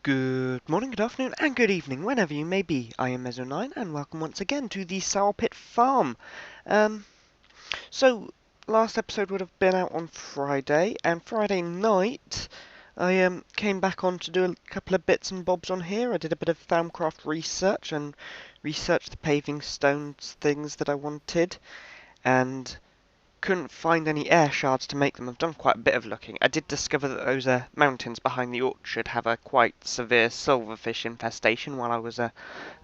Good morning, good afternoon, and good evening, whenever you may be. I am Meso9, and welcome once again to the Sourpit farm. So, last episode would have been out on Friday, and Friday night, I came back on to do a couple of bits and bobs on here. I did a bit of Thaumcraft research, and researched the paving stones things that I wanted, and couldn't find any air shards to make them. I've done quite a bit of looking. I did discover that those mountains behind the orchard have a quite severe silverfish infestation while I was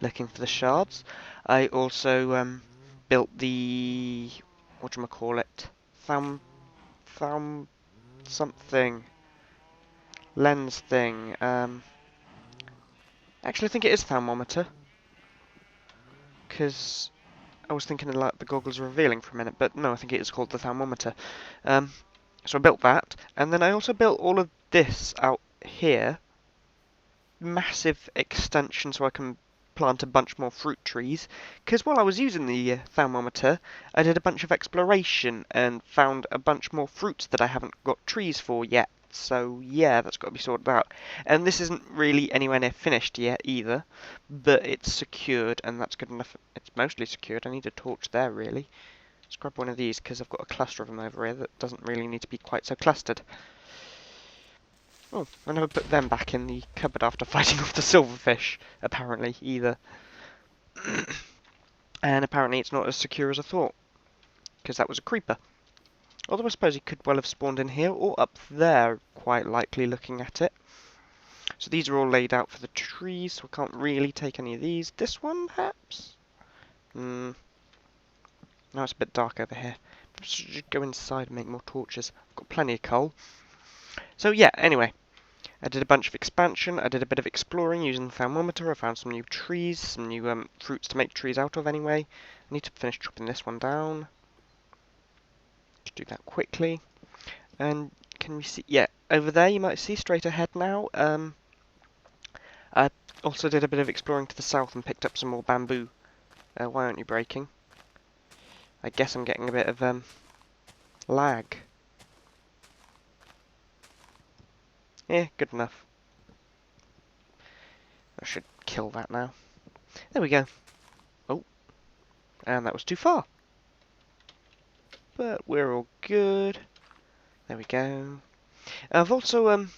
looking for the shards. I also built the whatchamacallit, Thaum something lens thing. Actually, I think it is thermometer, because I was thinking like the goggles are revealing for a minute, but no, I think it is called the thermometer. So I built that, and then I also built all of this out here. Massive extension so I can plant a bunch more fruit trees, because while I was using the thermometer, I did a bunch of exploration and found a bunch more fruits that I haven't got trees for yet. So yeah, that's got to be sorted out. And this isn't really anywhere near finished yet either, but it's secured, and that's good enough. It's mostly secured. I need a torch there, really. Let's grab one of these, because I've got a cluster of them over here that doesn't really need to be quite so clustered. Oh, I never put them back in the cupboard after fighting off the silverfish, apparently, either. And apparently it's not as secure as I thought, because that was a creeper. Although I suppose he could well have spawned in here, or up there, quite likely, looking at it. So these are all laid out for the trees, so I can't really take any of these. This one, perhaps? No, it's a bit dark over here. I should go inside and make more torches. I've got plenty of coal. So yeah, anyway. I did a bunch of expansion, I did a bit of exploring using the thermometer, I found some new trees, some new fruits to make trees out of anyway. I need to finish chopping this one down. Just do that quickly. And can we see, yeah, over there you might see straight ahead now. I also did a bit of exploring to the south and picked up some more bamboo. Why aren't you breaking? I guess I'm getting a bit of lag. Yeah, good enough. I should kill that now. There we go. Oh, and that was too far. But we're all good. There we go. I've also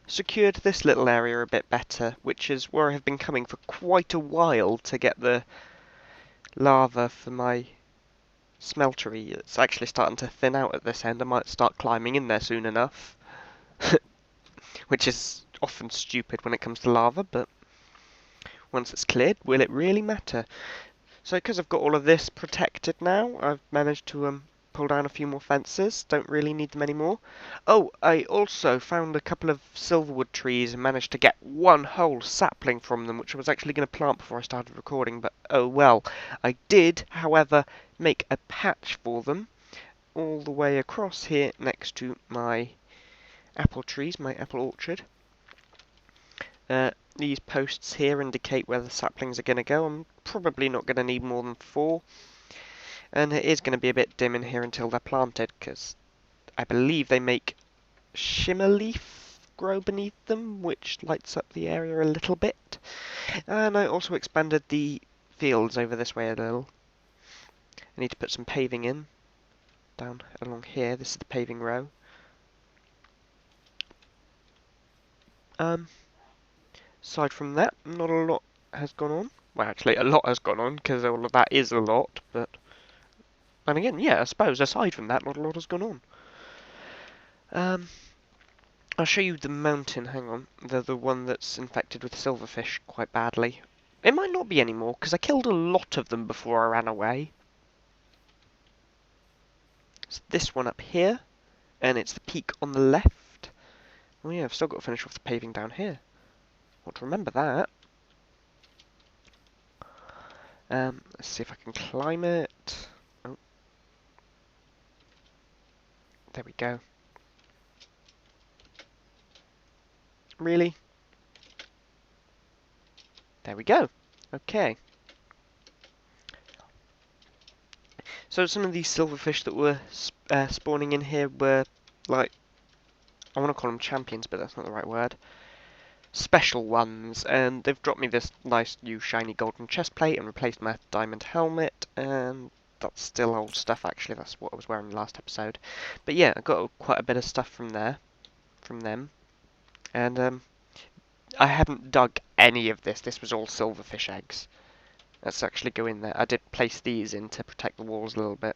secured this little area a bit better, which is where I have been coming for quite a while to get the lava for my smeltery. It's actually starting to thin out at this end. I might start climbing in there soon enough. Which is often stupid when it comes to lava, but once it's cleared, will it really matter? So because I've got all of this protected now, I've managed to pull down a few more fences. Don't really need them anymore. Oh, I also found a couple of silverwood trees and managed to get one whole sapling from them, which I was actually going to plant before I started recording, but oh well. I did, however, make a patch for them all the way across here next to my apple trees, my apple orchard. These posts here indicate where the saplings are going to go. I'm probably not going to need more than 4. And it is going to be a bit dim in here until they're planted, because I believe they make shimmer leaf grow beneath them, which lights up the area a little bit. And I also expanded the fields over this way a little. I need to put some paving in, down along here. This is the paving row. Aside from that, not a lot has gone on. Well, actually, a lot has gone on, because all of that is a lot, but... And again, yeah, I suppose, aside from that, not a lot has gone on. I'll show you the mountain, hang on. The one that's infected with silverfish quite badly. It might not be anymore, because I killed a lot of them before I ran away. It's this one up here, and it's the peak on the left. Oh yeah, I've still got to finish off the paving down here. Want to remember that. Let's see if I can climb it. Oh. There we go. Really? There we go. Okay. So some of these silverfish that were spawning in here were, like, I want to call them champions, but that's not the right word. special ones, and they've dropped me this nice new shiny golden chest plate and replaced my diamond helmet, and that's still old stuff actually, that's what I was wearing last episode. But yeah, I got quite a bit of stuff from them, and I hadn't dug any of this. This was all silverfish eggs. Let's actually go in there. I did place these in to protect the walls a little bit.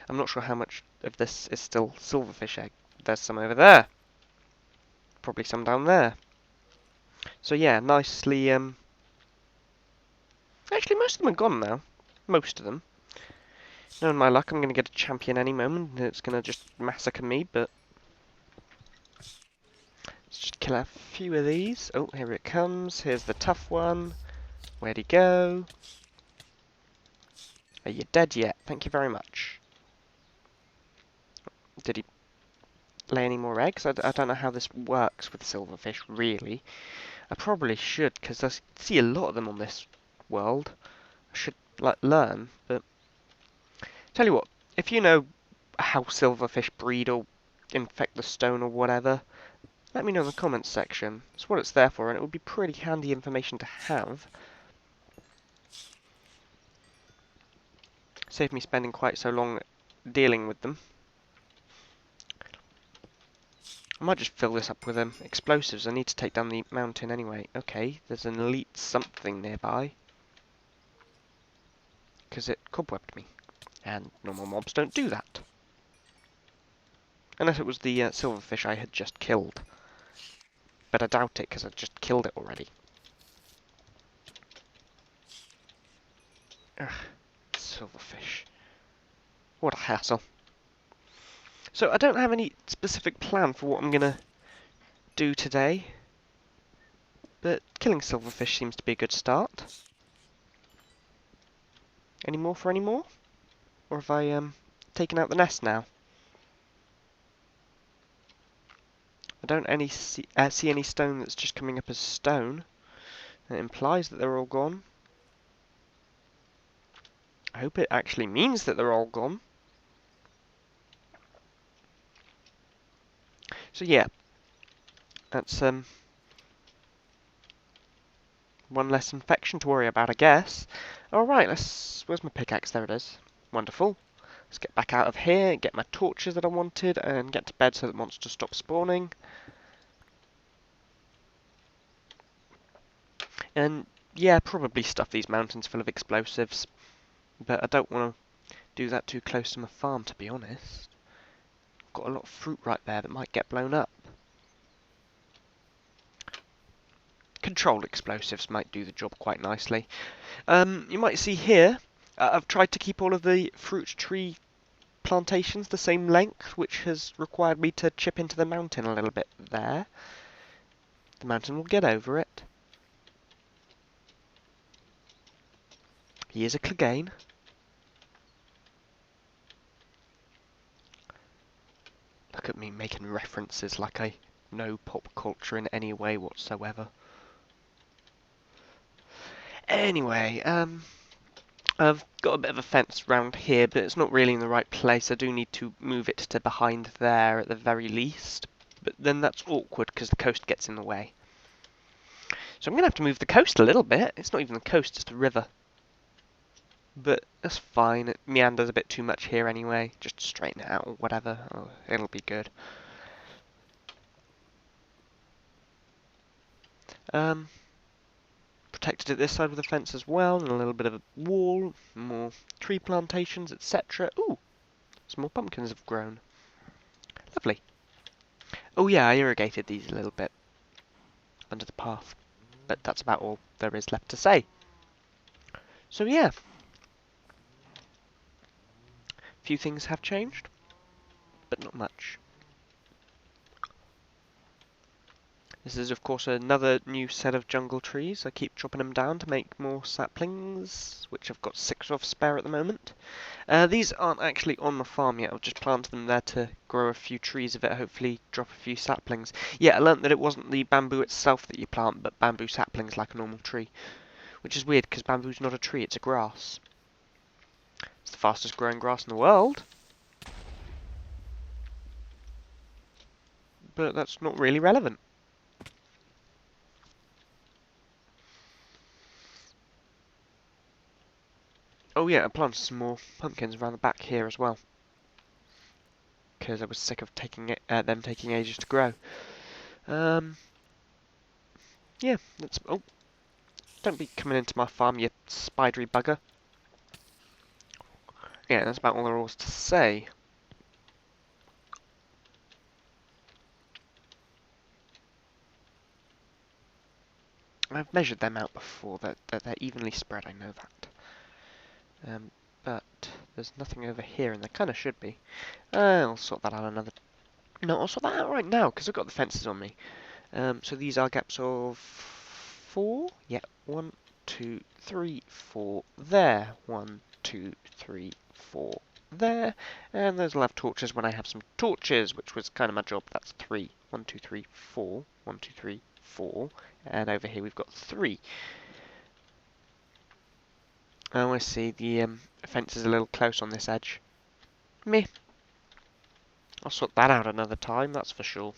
I'm not sure how much of this is still silverfish egg. There's some over there. Probably some down there. So yeah, nicely, actually most of them are gone now. Most of them. Knowing my luck, I'm going to get a champion any moment, and it's going to just massacre me, but let's just kill a few of these. Oh, here it comes. Here's the tough one. Where'd he go? Are you dead yet? Thank you very much. Did he lay any more eggs? I don't know how this works with silverfish, really. I probably should, because I see a lot of them on this world. I should, like, learn, but... Tell you what, if you know how silverfish breed or infect the stone or whatever, let me know in the comments section. It's what it's there for, and it would be pretty handy information to have. Save me spending quite so long dealing with them. I might just fill this up with explosives. I need to take down the mountain anyway. Okay, there's an elite something nearby. Because it cobwebbed me. And normal mobs don't do that. Unless it was the silverfish I had just killed. But I doubt it, because I just killed it already. Ugh, silverfish. What a hassle. So I don't have any specific plan for what I'm going to do today. But killing silverfish seems to be a good start. Any more for any more? Or have I taken out the nest now? I don't see any stone that's just coming up as stone. It implies that they're all gone. I hope it actually means that they're all gone. So yeah, that's one less infection to worry about, I guess. Alright, where's my pickaxe? There it is. Wonderful. Let's get back out of here, get my torches that I wanted, and get to bed so that monsters stop spawning. And yeah, probably stuff these mountains full of explosives. But I don't want to do that too close to my farm, to be honest. Got a lot of fruit right there that might get blown up. Controlled explosives might do the job quite nicely. You might see here, I've tried to keep all of the fruit tree plantations the same length, which has required me to chip into the mountain a little bit there. The mountain will get over it. He is a Clegane. Look at me making references like I know pop culture in any way whatsoever. Anyway, I've got a bit of a fence round here, but it's not really in the right place. I do need to move it to behind there at the very least. But then that's awkward because the coast gets in the way. So I'm going to have to move the coast a little bit. It's not even the coast, it's the river. But that's fine. It meanders a bit too much here anyway. Just straighten it out or whatever. Oh, it'll be good. Protected at this side with a fence as well, and a little bit of a wall, more tree plantations, etc. Ooh, some more pumpkins have grown. Lovely. Oh yeah, I irrigated these a little bit under the path, but that's about all there is left to say. So yeah, a few things have changed, but not much. This is of course another new set of jungle trees. I keep chopping them down to make more saplings, which I've got 6 of spare at the moment. These aren't actually on the farm yet, I've just planted them there to grow a few trees of it, hopefully drop a few saplings. Yeah, I learnt that it wasn't the bamboo itself that you plant, but bamboo saplings like a normal tree. Which is weird, because bamboo's not a tree, it's a grass. It's the fastest growing grass in the world. But that's not really relevant. Oh yeah, I planted some more pumpkins around the back here as well, because I was sick of them taking ages to grow. Yeah, that's... Oh, don't be coming into my farm, you spidery bugger. Yeah, that's about all there was to say. I've measured them out before, they're evenly spread, I know that. But there's nothing over here, and there kind of should be. I'll sort that out another... No, I'll sort that out right now, because I've got the fences on me. So these are gaps of 4. Yeah, 1, 2, 3, 4 there. 1, 2, 3, 4 there. And those will have torches when I have some torches, which was kind of my job. That's 3. 1, 2, 3, 4. 1, 2, 3, 4. And over here we've got 3. Oh, I see. The fence is a little close on this edge. Meh. I'll sort that out another time, that's for sure.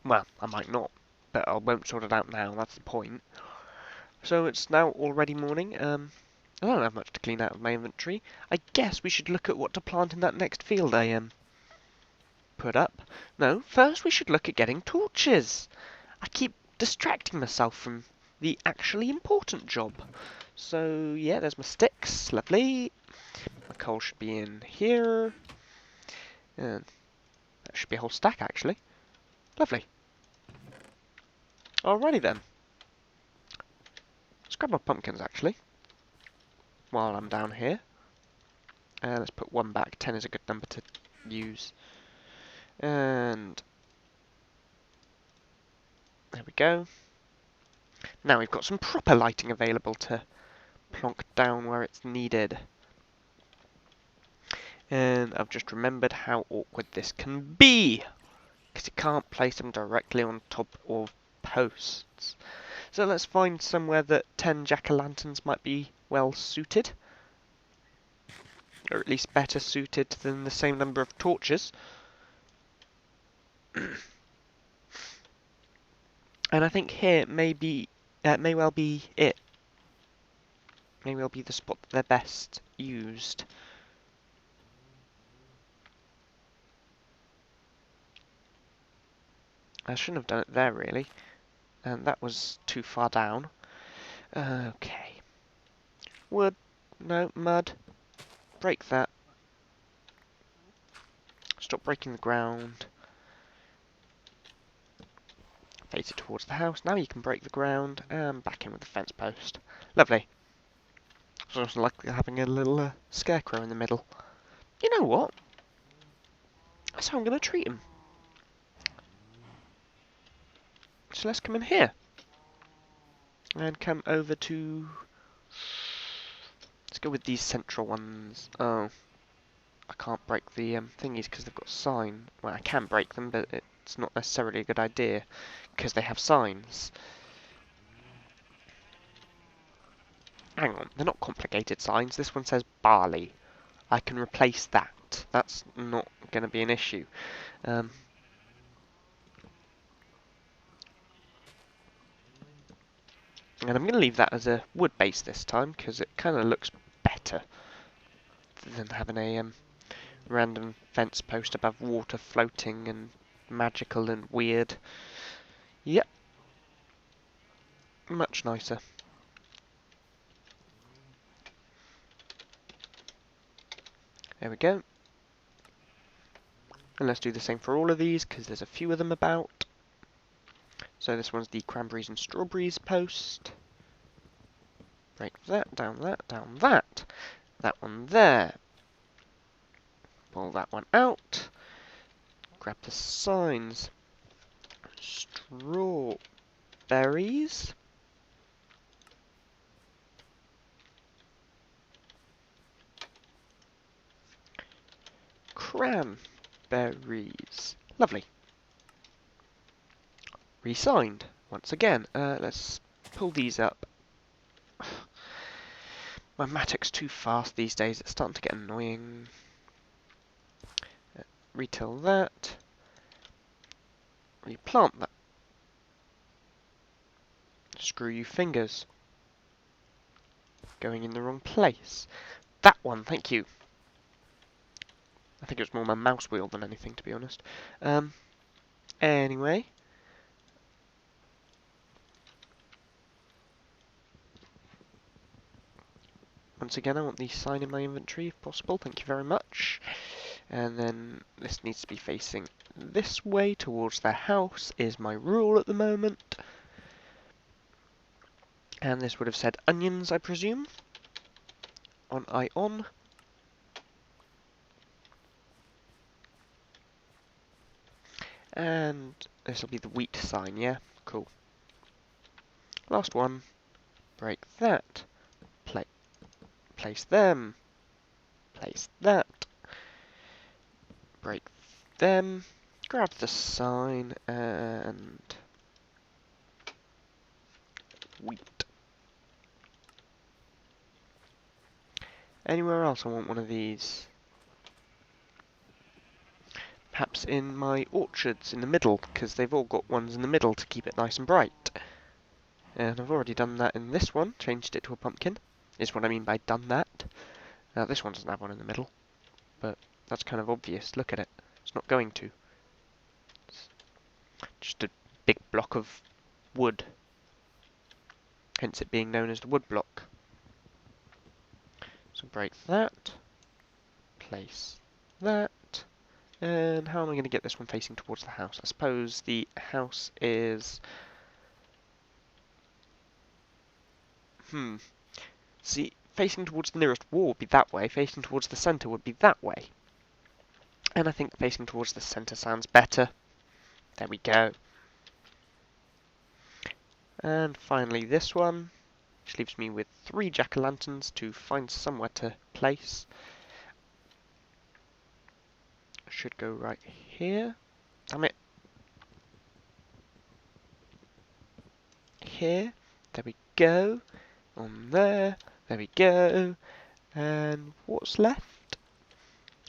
Well, I might not, but I won't sort it out now, that's the point. So it's now already morning. I don't have much to clean out of my inventory. I guess we should look at what to plant in that next field I put up. No, first we should look at getting torches. I keep distracting myself from the actually important job. So yeah, there's my sticks, lovely. My coal should be in here. And that should be a whole stack actually. Lovely. Alrighty then. Let's grab my pumpkins actually, while I'm down here. Let's put 1 back. 10 is a good number to use. And there we go. Now we've got some proper lighting available to plonk down where it's needed. And I've just remembered how awkward this can be, because you can't place them directly on top of posts. So let's find somewhere that 10 jack-o'-lanterns might be well suited. Or at least better suited than the same number of torches. And I think here may well be it. May well be the spot that they're best used. I shouldn't have done it there really, and that was too far down. Okay. Wood, no, mud. Break that. Stop breaking the ground. Face it towards the house. Now you can break the ground and back in with the fence post. Lovely. So it's like having a little scarecrow in the middle. You know what? That's how I'm going to treat him. So let's come in here. And come over to... Let's go with these central ones. Oh, I can't break the thingies because they've got a sign. Well, I can break them, but it's not necessarily a good idea because they have signs. Hang on, they're not complicated signs. This one says barley. I can replace that. That's not going to be an issue. And I'm going to leave that as a wood base this time because it kind of looks better than having a random fence post above water floating and magical and weird. Yep. Much nicer. There we go. And let's do the same for all of these, because there's a few of them about. So this one's the cranberries and strawberries post. Break that, down that, down that. That one there. Pull that one out. Grab the signs. Strawberries. Cranberries. Lovely. Re-signed. Once again. Let's pull these up. My Matic's too fast these days. It's starting to get annoying. Retill that. Replant that. Screw you fingers. going in the wrong place. That one, thank you. I think it was more my mouse wheel than anything, to be honest. Anyway. Once again, I want the sign in my inventory, if possible. Thank you very much. And then this needs to be facing this way, towards the house, is my rule at the moment. And this would have said onions, I presume. On. And this will be the wheat sign, yeah? Cool. Last one. Break that. Place them. Place that. Break them. Grab the sign and wheat. Anywhere else I want one of these? Perhaps in my orchards in the middle, because they've all got ones in the middle to keep it nice and bright. And I've already done that in this one, changed it to a pumpkin, is what I mean by done that. This one doesn't have one in the middle, but that's kind of obvious, look at it. It's not going to. It's just a big block of wood, hence it being known as the wood block. So break that, place that, and how am I going to get this one facing towards the house? I suppose the house is... See, facing towards the nearest wall would be that way, facing towards the centre would be that way. And I think facing towards the centre sounds better. There we go. And finally this one, which leaves me with 3 jack-o'-lanterns to find somewhere to place. Should go right here. Damn it. Here. There we go. On there. There we go. And what's left?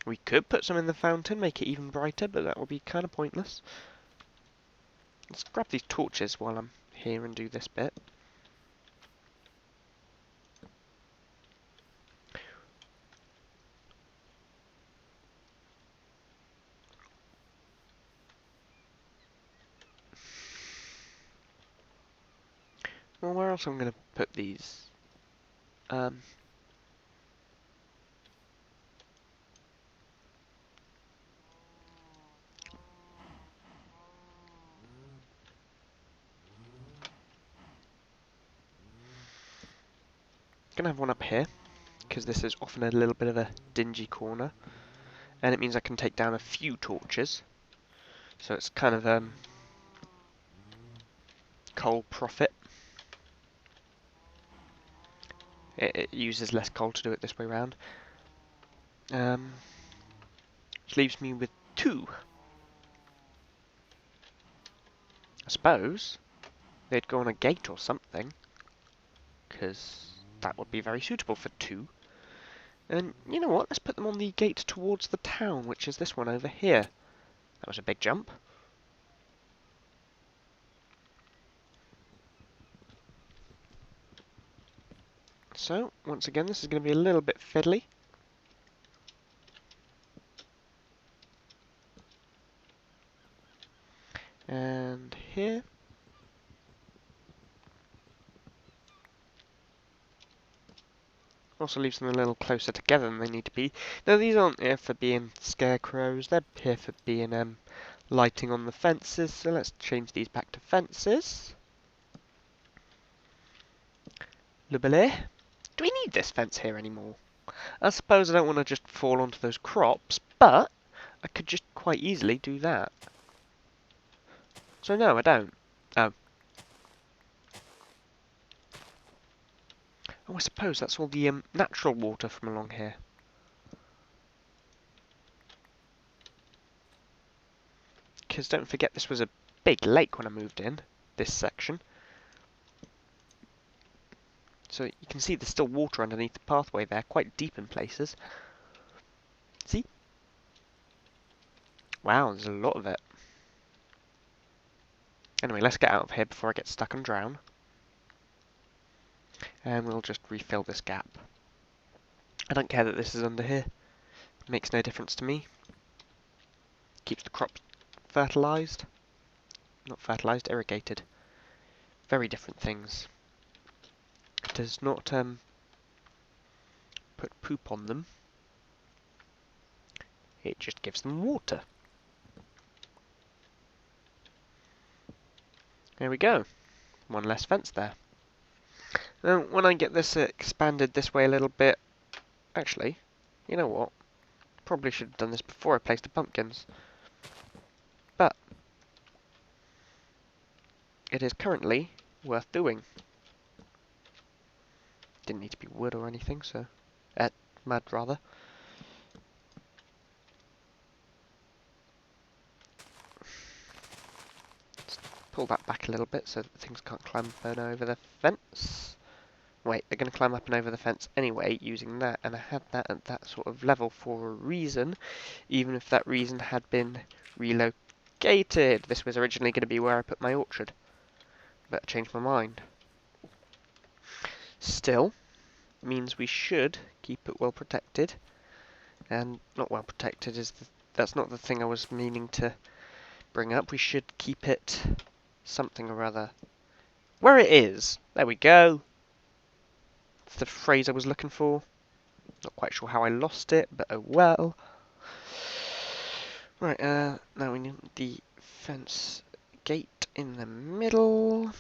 We could put some in the fountain, make it even brighter, but that would be kind of pointless. Let's grab these torches while I'm here and do this bit. Well, where else am I going to put these? Gonna have one up here, because this is often a little bit of a dingy corner, and it means I can take down a few torches. So it's kind of coal profit. It uses less coal to do it this way round. Which leaves me with 2. I suppose they'd go on a gate or something, because that would be very suitable for 2. And you know what, let's put them on the gate towards the town, which is this one over here. That was a big jump. So, once again, this is going to be a little bit fiddly. And here. Also leaves them a little closer together than they need to be. Now, these aren't here for being scarecrows, they're here for being lighting on the fences, so let's change these back to fences. Lubele. Do we need this fence here anymore? I suppose I don't want to just fall onto those crops, but I could just quite easily do that. So no, I don't. Oh. Oh, I suppose that's all the natural water from along here. Because don't forget this was a big lake when I moved in, this section. So you can see there's still water underneath the pathway there, quite deep in places. See? Wow, there's a lot of it. Anyway, let's get out of here before I get stuck and drown. And we'll just refill this gap. I don't care that this is under here. It makes no difference to me. Keeps the crop fertilised. Not fertilised, irrigated. Very different things. It does not put poop on them. It just gives them water. There we go. One less fence there. Now, when I get this expanded this way a little bit... Actually, you know what? Probably should have done this before I placed the pumpkins. But it is currently worth doing. Didn't need to be wood or anything, so... mud, rather. Let's pull that back a little bit so that things can't climb up and over the fence. Wait, they're going to climb up and over the fence anyway, using that, and I had that at that sort of level for a reason, even if that reason had been relocated. This was originally going to be where I put my orchard, but I changed my mind. Still, means we should keep it well protected, and not well protected is that's not the thing I was meaning to bring up. We should keep it something or other. Where it is! There we go! That's the phrase I was looking for. Not quite sure how I lost it, but oh well. Right, now we need the fence gate in the middle.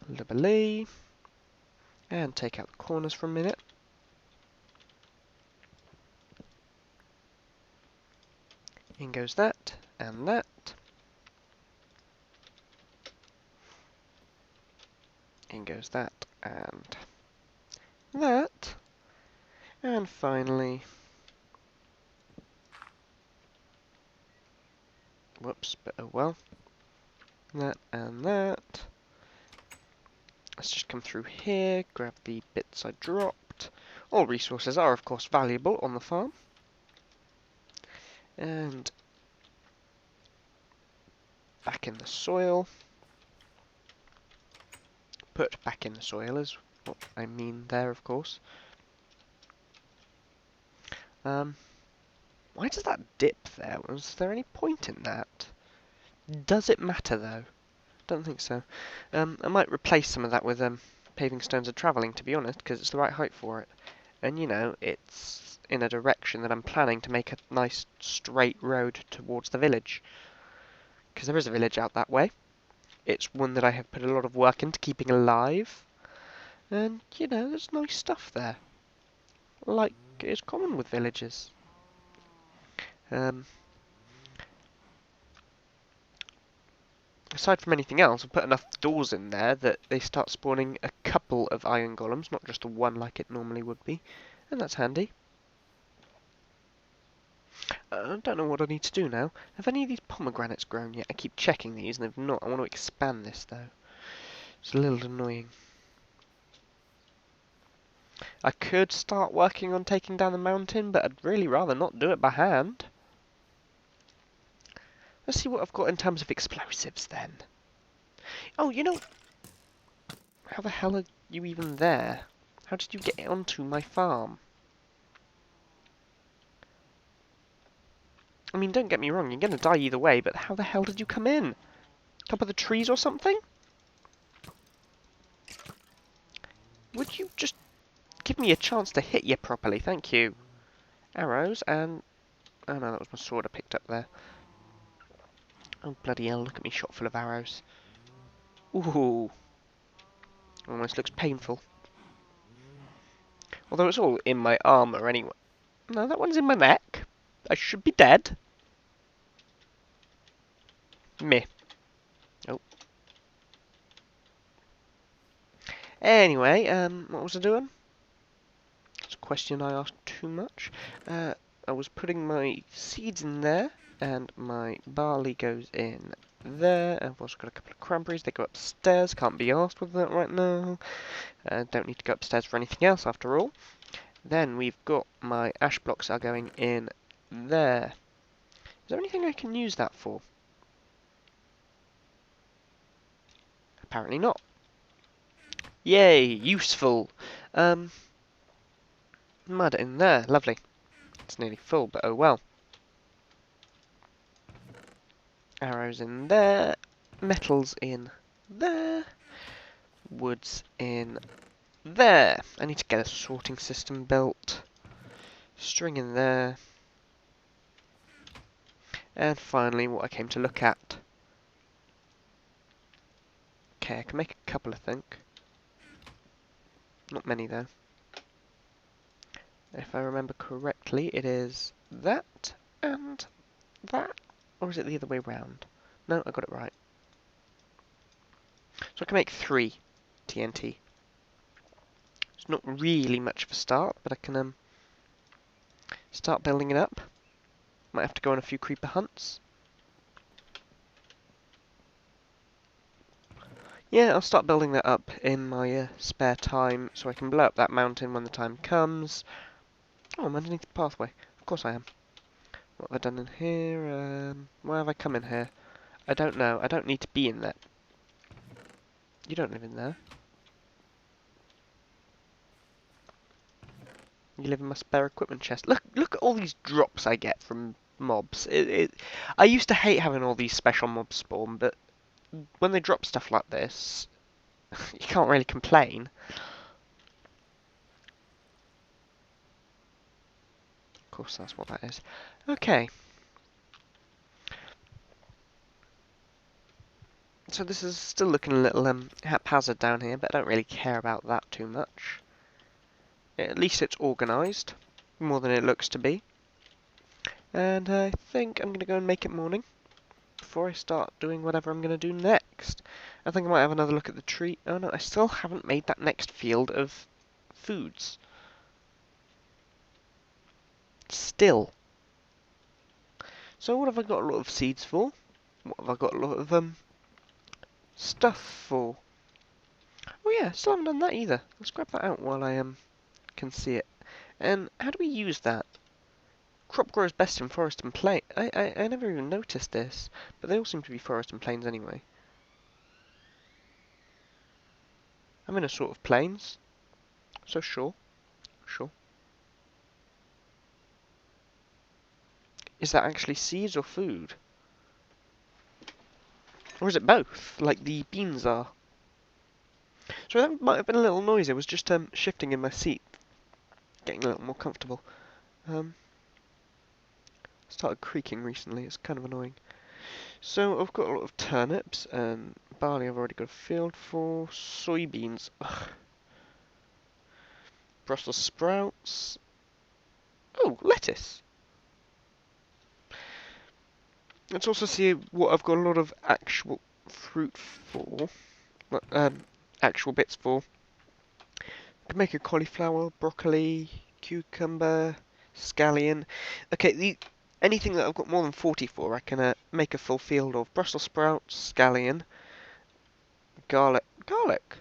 Lovely. And take out the corners for a minute. In goes that, and that. In goes that, and that. And finally... Whoops, but oh well. That and that. Let's just come through here, grab the bits I dropped. All resources are, of course, valuable on the farm. And back in the soil. Put back in the soil is what I mean there, of course. Why does that dip there? Was there any point in that? Does it matter, though? Don't think so. I might replace some of that with paving stones of travelling, to be honest, because it's the right height for it. And, you know, it's in a direction that I'm planning to make a nice straight road towards the village. Because there is a village out that way. It's one that I have put a lot of work into keeping alive. And, you know, there's nice stuff there. Like is common with villages. Aside from anything else, I've put enough doors in there that they start spawning a couple of iron golems, not just the one like it normally would be. And that's handy. I don't know what I need to do now. Have any of these pomegranates grown yet? I keep checking these and they've not. I want to expand this though. It's a little annoying. I could start working on taking down the mountain, but I'd really rather not do it by hand. Let's see what I've got in terms of explosives then. Oh, you know... How the hell are you even there? How did you get onto my farm? I mean, don't get me wrong, you're going to die either way, but how the hell did you come in? Top of the trees or something? Would you just give me a chance to hit you properly? Thank you. Arrows and... Oh no, that was my sword I picked up there. Oh bloody hell, look at me shot full of arrows. Ooh. Almost looks painful. Although it's all in my armour anyway. No, that one's in my neck. I should be dead. Meh. Oh. Anyway, what was I doing? It's a question I asked too much. I was putting my seeds in there, and my barley goes in there. I've also got a couple of cranberries. They go upstairs. Can't be asked with that right now. Don't need to go upstairs for anything else after all. Then we've got my ash blocks are going in there. Is there anything I can use that for? Apparently not. Yay, useful. Um, Mud in there, lovely. It's nearly full, but oh well. Arrows in there, metals in there, woods in there. I need to get a sorting system built. String in there. And finally, what I came to look at. Okay, I can make a couple, I think. Not many, though. If I remember correctly, it is that and that. Or is it the other way round? No, I got it right. So I can make 3 TNT. It's not really much of a start, but I can start building it up. Might have to go on a few creeper hunts. Yeah, I'll start building that up in my spare time, so I can blow up that mountain when the time comes. Oh, I'm underneath the pathway. Of course I am. What have I done in here? Why have I come in here? I don't know. I don't need to be in there. You don't live in there. You live in my spare equipment chest. Look at all these drops I get from mobs. I used to hate having all these special mobs spawn, but when they drop stuff like this, you can't really complain. Of course, that's what that is. Okay. So this is still looking a little haphazard down here, but I don't really care about that too much. At least it's organised, more than it looks to be. And I think I'm going to go and make it morning before I start doing whatever I'm going to do next. I think I might have another look at the tree. Oh no, I still haven't made that next field of foods. Still. So what have I got a lot of seeds for? What have I got a lot of stuff for? Oh yeah, still haven't done that either. Let's grab that out while I can see it. And how do we use that? Crop grows best in forest and plain. I never even noticed this, but they all seem to be forest and plains anyway. I'm in a sort of plains, so sure. Is that actually seeds or food? Or is it both, like the beans are? So that might have been a little noisy. I was just shifting in my seat, getting a little more comfortable. Started creaking recently, it's kind of annoying. So I've got a lot of turnips and barley I've already got a field for. Soybeans. Ugh. Brussels sprouts. Oh, lettuce. Let's also see what I've got a lot of actual fruit for. Actual bits for. I can make a cauliflower, broccoli, cucumber, scallion. Okay, anything that I've got more than 40 for, I can make a full field of. Brussels sprouts, scallion, garlic. Garlic?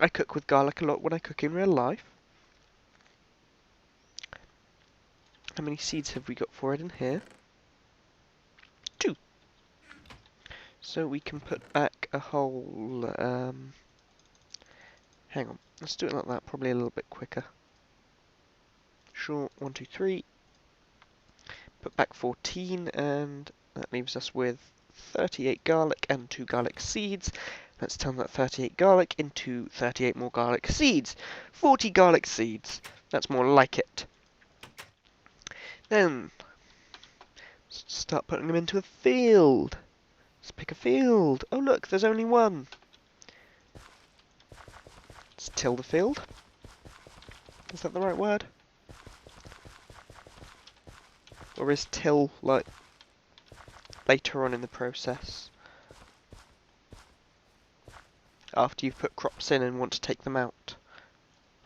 I cook with garlic a lot when I cook in real life. How many seeds have we got for it in here? 2. So we can put back a whole, hang on, let's do it like that, probably a little bit quicker. Sure, 1, 2, 3. Put back 14, and that leaves us with 38 garlic and 2 garlic seeds. Let's turn that 38 garlic into 38 more garlic seeds. 40 garlic seeds. That's more like it. Then, start putting them into a field. Let's pick a field. Oh look, there's only one. Let's till the field. Is that the right word? Or is till, like, later on in the process? After you've put crops in and want to take them out.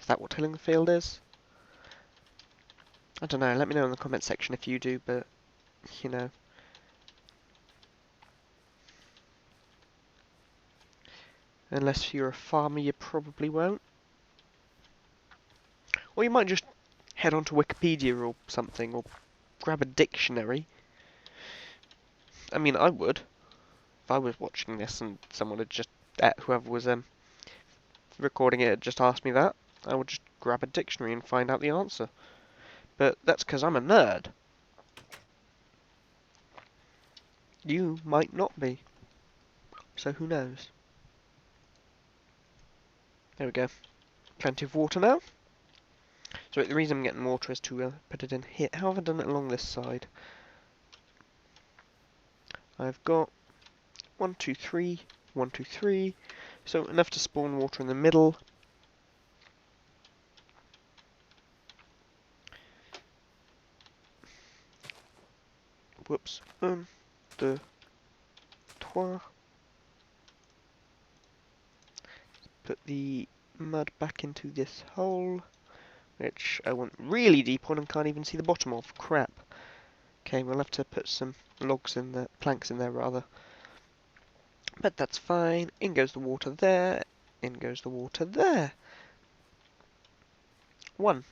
Is that what tilling the field is? I don't know, let me know in the comment section if you do, but, you know. Unless you're a farmer, you probably won't. Or you might just head onto Wikipedia or something, or grab a dictionary. I mean, I would. If I was watching this and someone had just bet whoever was recording it just asked me that, I would just grab a dictionary and find out the answer. But that's because I'm a nerd. You might not be. So who knows? There we go. Plenty of water now. So the reason I'm getting water is to put it in here. How have I done it along this side? I've got 1, 2, 3, 1, 2, 3. So enough to spawn water in the middle. Whoops. 1, 2, 3. Put the mud back into this hole, which I went really deep on and can't even see the bottom of. Crap. Okay, we'll have to put some logs in there, planks in there rather. But that's fine. In goes the water there. In goes the water there. 1.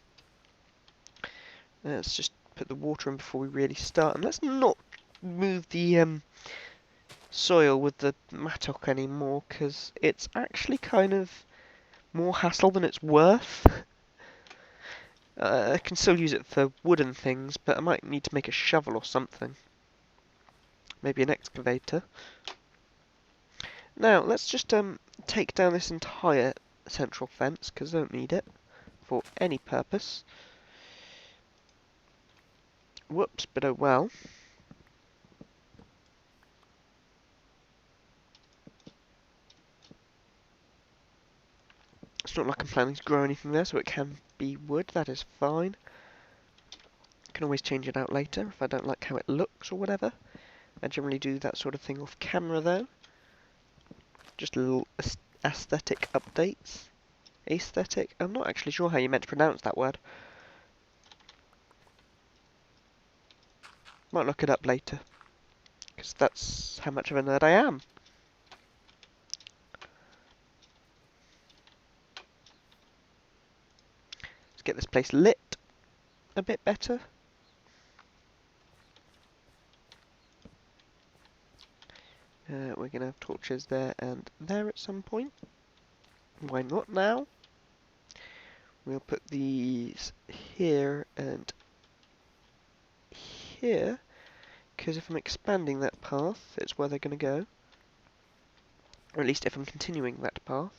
Let's just put the water in before we really start. And let's not move the soil with the mattock anymore, because it's actually kind of more hassle than it's worth. I can still use it for wooden things, but I might need to make a shovel or something. Maybe an excavator. Now, let's just take down this entire central fence, because I don't need it for any purpose. Whoops, but oh well. It's not like I'm planning to grow anything there, so it can be wood, that is fine. I can always change it out later if I don't like how it looks or whatever. I generally do that sort of thing off camera though. Just little aesthetic updates. Aesthetic? I'm not actually sure how you meant to pronounce that word. Might look it up later, because that's how much of a nerd I am. Let's get this place lit a bit better. We're going to have torches there and there at some point. Why not now? We'll put these here and here, because if I'm expanding that path, it's where they're going to go. Or at least if I'm continuing that path.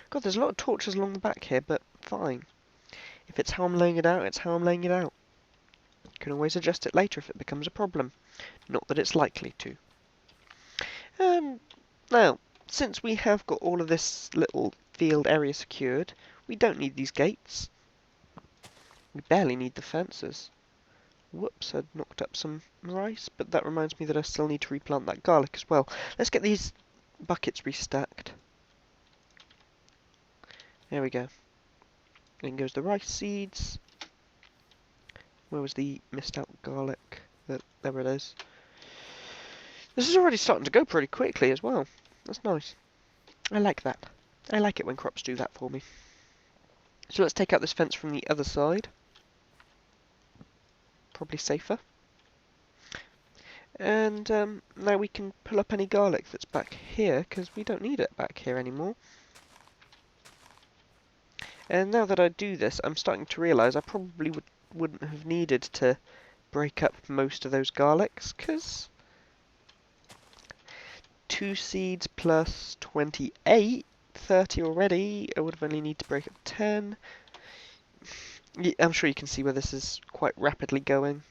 God, there's a lot of torches along the back here, but fine. If it's how I'm laying it out, it's how I'm laying it out. Can always adjust it later if it becomes a problem. Not that it's likely to. Now, since we have got all of this little field area secured, we don't need these gates. We barely need the fences. Whoops, I'd knocked up some rice, but that reminds me that I still need to replant that garlic as well. Let's get these buckets restacked. There we go. In goes the rice seeds. Where was the missed out garlic? There it is. This is already starting to go pretty quickly as well. That's nice. I like that. I like it when crops do that for me. So let's take out this fence from the other side. Probably safer. And now we can pull up any garlic that's back here, because we don't need it back here anymore. And now that I do this, I'm starting to realise I probably wouldn't have needed to break up most of those garlics, because 2 seeds plus 28, 30 already. I would have only need to break up 10. I'm sure you can see where this is quite rapidly going.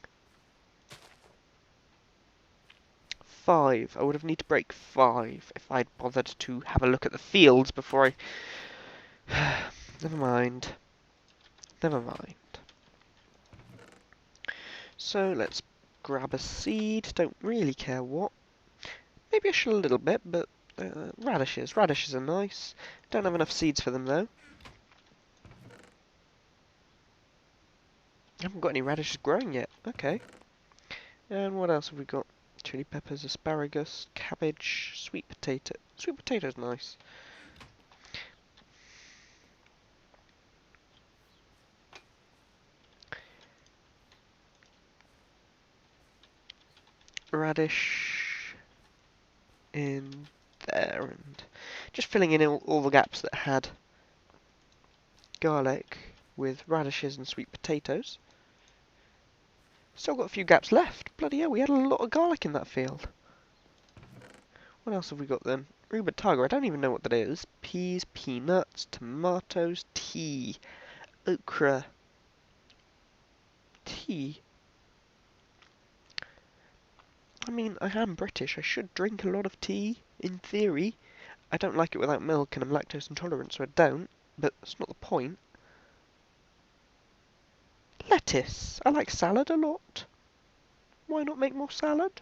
5. I would have need to break 5 if I'd bothered to have a look at the fields before I... Never mind. Never mind. So let's grab a seed. Don't really care what. Maybe I should a little bit, but radishes. Radishes are nice. Don't have enough seeds for them though. I haven't got any radishes growing yet. Okay. And what else have we got? Chili peppers, asparagus, cabbage, sweet potato. Sweet potato's nice. Radish in there, and just filling in all the gaps that had garlic with radishes and sweet potatoes. Still got a few gaps left. Bloody hell, we had a lot of garlic in that field. What else have we got then? Rhubarb tiger, I don't even know what that is. Peas, peanuts, tomatoes, tea, okra, tea. I mean, I am British. I should drink a lot of tea, in theory. I don't like it without milk, and I'm lactose intolerant, so I don't. But that's not the point. Lettuce. I like salad a lot. Why not make more salad?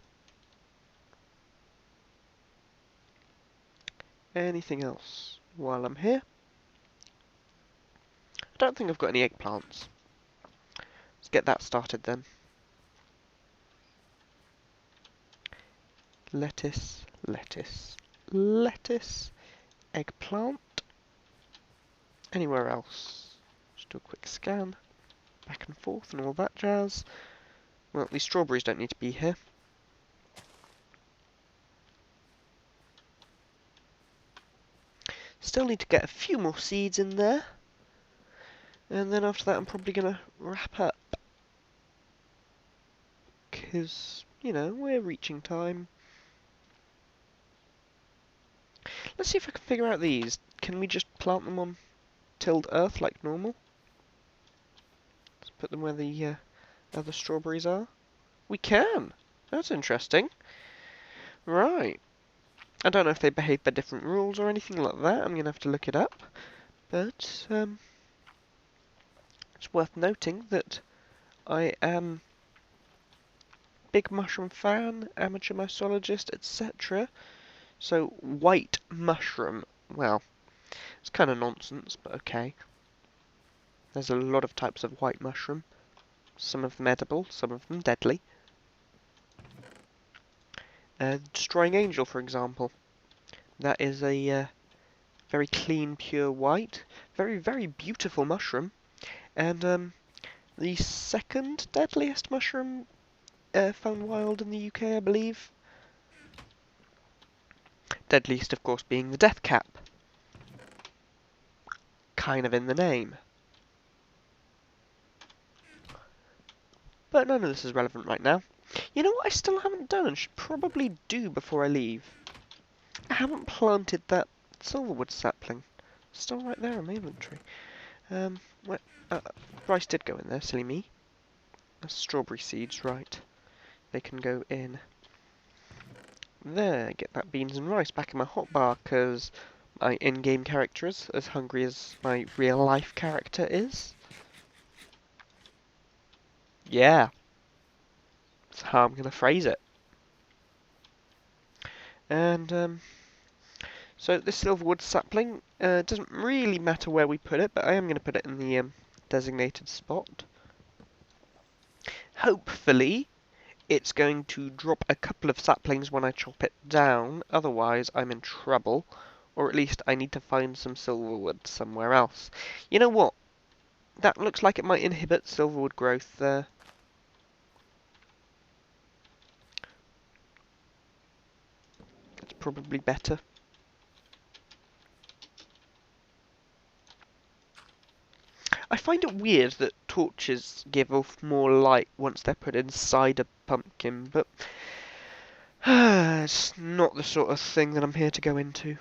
Anything else while I'm here? I don't think I've got any eggplants. Let's get that started then. Lettuce, lettuce, lettuce, eggplant. Anywhere else? Just do a quick scan. Back and forth and all that jazz. Well, these strawberries don't need to be here. Still need to get a few more seeds in there. And then after that I'm probably going to wrap up. Because, you know, we're reaching time. Let's see if I can figure out these. Can we just plant them on tilled earth like normal? Let's put them where the other strawberries are. We can! That's interesting. Right. I don't know if they behave by different rules or anything like that. I'm going to have to look it up. But, it's worth noting that I am big mushroom fan, amateur mycologist, etc. So, white mushroom, well, it's kind of nonsense, but okay. There's a lot of types of white mushroom. Some of them edible, some of them deadly. Destroying Angel, for example. That is a very clean, pure white. Very, very beautiful mushroom. And the second deadliest mushroom found wild in the UK, I believe. Deadliest, of course, being the death cap. Kind of in the name. But none of this is relevant right now. You know what I still haven't done and should probably do before I leave? I haven't planted that silverwood sapling. It's still right there in my inventory. Rice did go in there, silly me. That's strawberry seeds, right. They can go in there. Get that beans and rice back in my hotbar, because my in-game character is as hungry as my real-life character is. Yeah. That's how I'm going to phrase it. And, so this silverwood sapling, doesn't really matter where we put it, but I am going to put it in the designated spot. Hopefully, it's going to drop a couple of saplings when I chop it down, otherwise I'm in trouble. Or at least I need to find some silverwood somewhere else. You know what? That looks like it might inhibit silverwood growth there. It's probably better. I find it weird that torches give off more light once they're put inside a pumpkin, but it's not the sort of thing that I'm here to go into.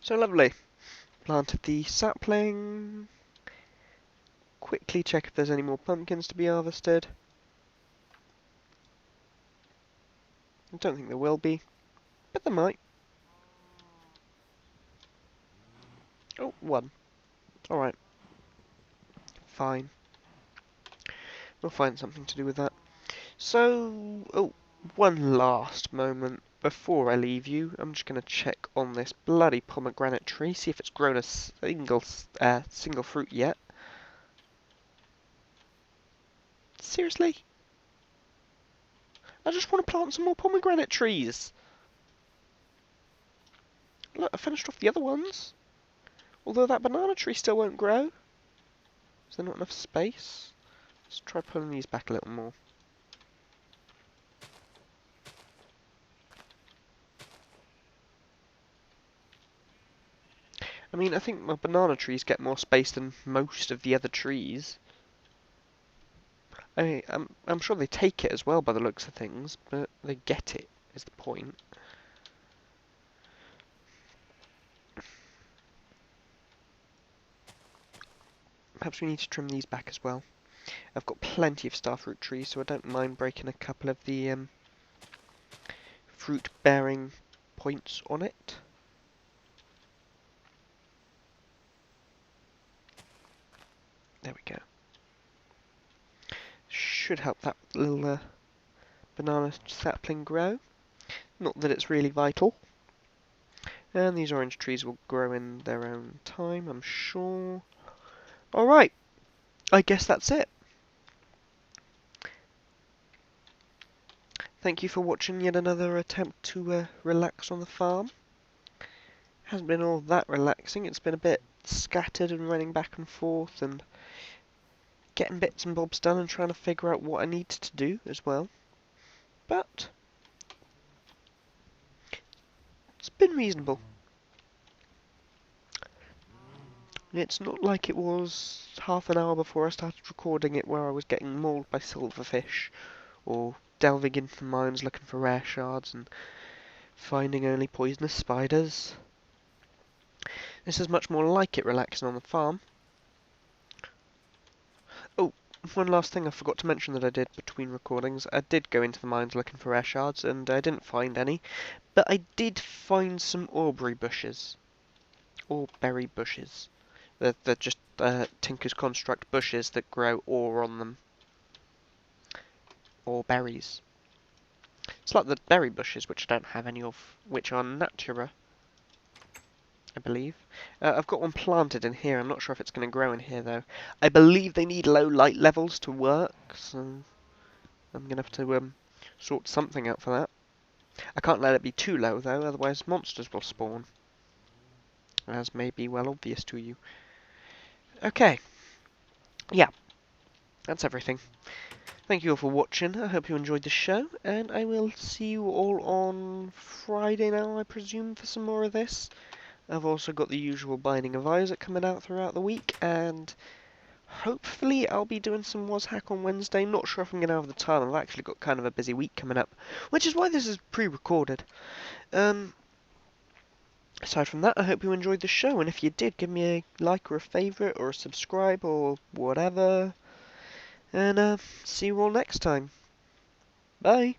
So lovely. Planted the sapling. Quickly check if there's any more pumpkins to be harvested. I don't think there will be, but there might. Oh, one. Alright. Fine. We'll find something to do with that. So, oh, one last moment before I leave you. I'm just going to check on this bloody pomegranate tree, see if it's grown a single fruit yet. Seriously? I just want to plant some more pomegranate trees. Look, I finished off the other ones. Although that banana tree still won't grow. Is there not enough space? Let's try pulling these back a little more. I mean, I think my banana trees get more space than most of the other trees. I'm sure they take it as well by the looks of things, but they get it is the point. Perhaps we need to trim these back as well. I've got plenty of starfruit trees, so I don't mind breaking a couple of the fruit-bearing points on it. There we go. Should help that little banana sapling grow. Not that it's really vital. And these orange trees will grow in their own time, I'm sure. Alright, I guess that's it. Thank you for watching yet another attempt to relax on the farm. Hasn't been all that relaxing, it's been a bit scattered and running back and forth and getting bits and bobs done and trying to figure out what I need to do as well. But it's been reasonable. It's not like it was half an hour before I started recording it where I was getting mauled by silverfish or delving into the mines looking for rare shards and finding only poisonous spiders. This is much more like it relaxing on the farm. Oh, one last thing I forgot to mention that I did between recordings. I did go into the mines looking for rare shards and I didn't find any, but I did find some awberry bushes. Or berry bushes. They're just Tinker's Construct bushes that grow ore on them. Or berries. It's like the berry bushes, which I don't have any of, which are Natura, I believe. I've got one planted in here. I'm not sure if it's going to grow in here, though. I believe they need low light levels to work, so I'm going to have to sort something out for that. I can't let it be too low, though, otherwise monsters will spawn. As may be well obvious to you. Okay. Yeah, that's everything. Thank you all for watching. I hope you enjoyed the show, and I will see you all on Friday now, I presume, for some more of this. I've also got the usual Binding of Isaac coming out throughout the week, and hopefully I'll be doing some WasHack on Wednesday. Not sure if I'm going to have the time. I've actually got kind of a busy week coming up, which is why this is pre-recorded. Aside from that, I hope you enjoyed the show, and if you did, give me a like or a favourite or a subscribe or whatever. And see you all next time. Bye.